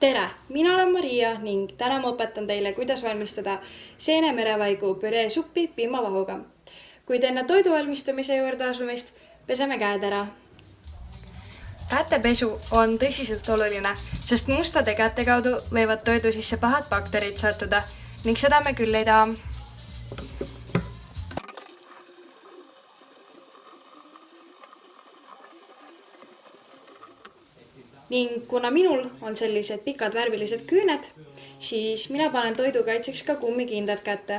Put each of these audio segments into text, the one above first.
Tere, mina olen Maria ning täna ma õpetan teile, kuidas valmistada seenemerevaigu püree suppi piimavahuga. Kuid enne toidu valmistamise juurde asumist peseme käed ära. Kätepesu on tõsiselt oluline, sest mustade käte kaudu võivad toidu sisse pahad bakterid sattuda ning seda me küll ei taha. Ning kuna minul on sellised pikad värvilised küüned, siis mina panen toidu kaitseks ka kummikindad kätte.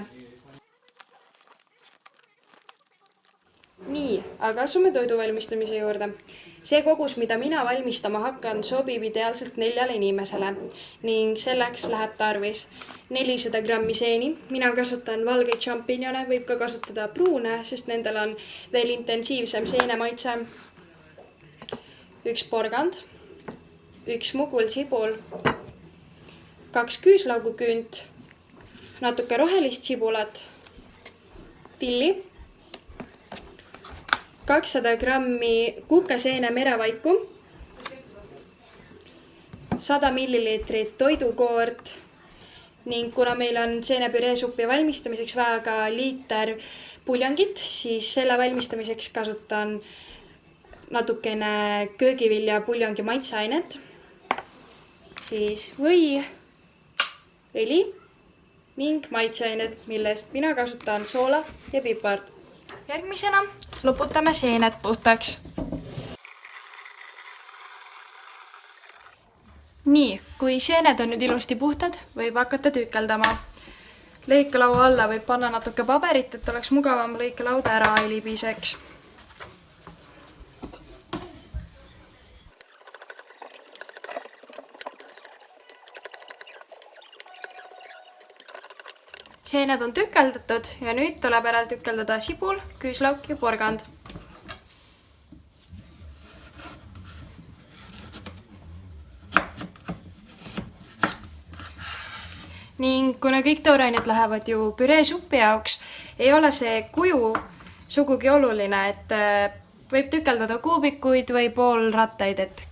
Nii, aga asume toidu valmistamise juurde. See kogus, mida mina valmistama hakkan, sobib ideaalselt 4 inimesele ning selleks läheb tarvis 400 grammi seeni. Mina kasutan valgeid šampinjone, võib ka kasutada pruune, sest nendel on veel intensiivsem seenemaitse. 1 porgand, 1 mugulsibul, 2 küüslauguküünt, natuke rohelist sibulat, tilli, 200 grammi kukeseene merevaiku, 100 milliliitrit toidukoort ning kuna meil on seenepüree suppi valmistamiseks vaja ka liiter puljangit, siis selle valmistamiseks kasutan natukene köögivilja puljongi maitseainet, siis või, õli ning maitseained, millest mina kasutan soola ja pipart. Järgmisena loputame seened puhtaks. Nii, kui seened on nüüd ilusti puhtad, võib hakata tükeldama. Lõikelaua alla võib panna natuke paberit, et oleks mugavam lõikelauda ära ei libiseks. Seened on tükeldatud ja nüüd tuleb ära tükeldada sibul, küüslauk ja porgand. Ning kuna kõik toorained lähevad ju püree suppi jaoks, ei ole see kuju sugugi oluline, et võib tükeldada kuubikuid või poolrattaid, et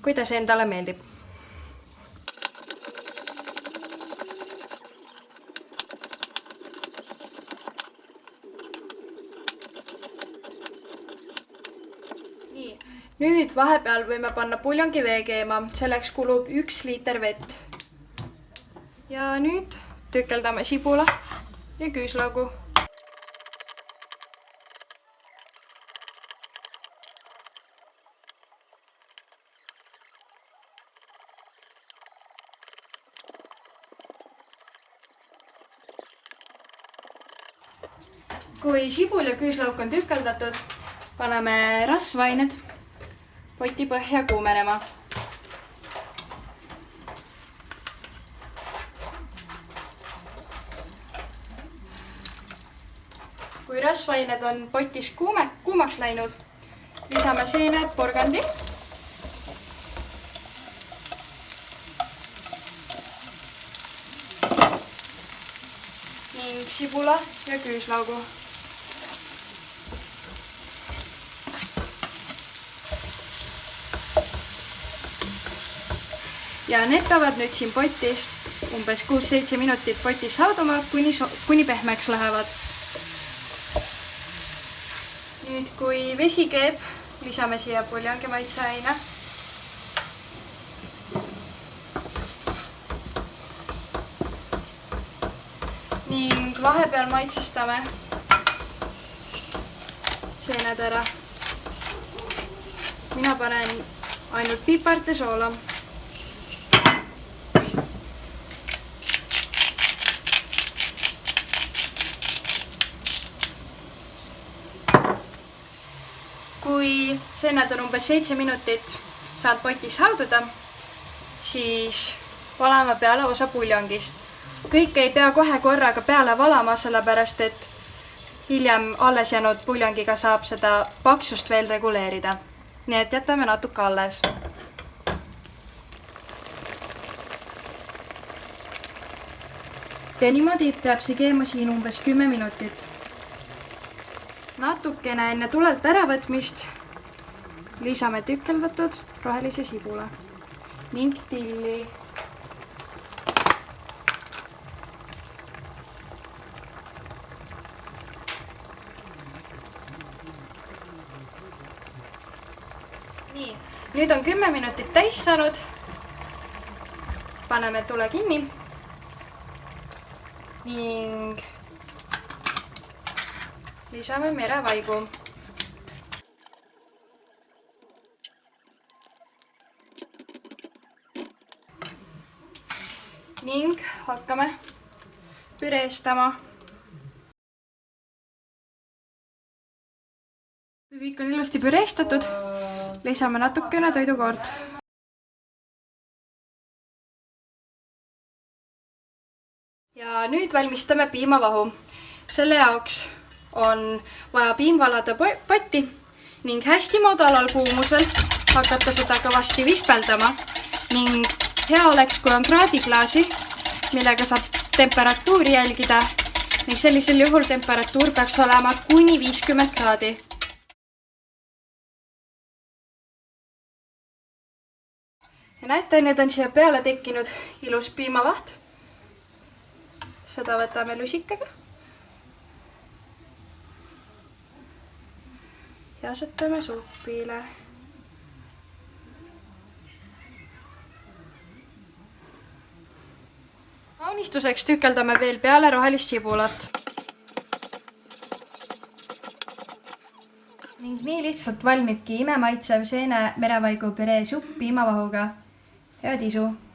kuidas endale meeldib. Nüüd vahepeal võime panna puljongi vee keema, selleks kulub 1 liiter vett. Ja nüüd tükeldame sibula ja küüslaugu. Kui sibul ja küüslauk on tükeldatud, paneme rasvained poti põhja kuumenema. Kui rasvained on potis kuumaks läinud, lisame seened, porgandi ning sibula ja küüslaugu. Ja need peavad nüüd siin potis umbes 6-7 minutit potis hauduma, kuni pehmeks lähevad. Nüüd kui vesi keeb, lisame siia puljongi maitseaine. Ning vahepeal maitsestame seened ära. Mina panen ainult pipart ja soola. Kui seened on umbes 7 minutit saanud potis haududa, siis valame peale osa puljongist. Kõik ei pea kohe korraga peale valama, sellepärast et hiljem alles jäänud puljongiga saab seda paksust veel reguleerida. Nii et jätame natuke alles. Ja niimoodi peab see keema siin umbes 10 minutit. Natukene enne tulelt äravõtmist lisame tükeldatud rohelise sibula ning tilli Nüüd on 10 minutit täis saanud. Paneme tule kinni. Ning lisame merevaigu. Ning hakkame püreestama. Kui kõik on ilusti püreestatud, lisame natukene toidukoort. Ja nüüd valmistame piimavahu. Selle jaoks on vaja piim valada potti ning hästi madalal kuumusel hakata seda kõvasti vispeldama ning hea oleks, kui on kraadiklaasi, millega saab temperatuuri jälgida ning sellisel juhul temperatuur peaks olema kuni 50 kraadi. Ja näete, nüüd on siia peale tekkinud ilus piimavaht. Seda võtame lusikaga. Ja asetame supile. Kaunistuseks tükeldame veel peale rohelist sibulat. Ning nii lihtsalt valmibki imemaitsev seene merevaigu püree supp piimavahuga. Head isu!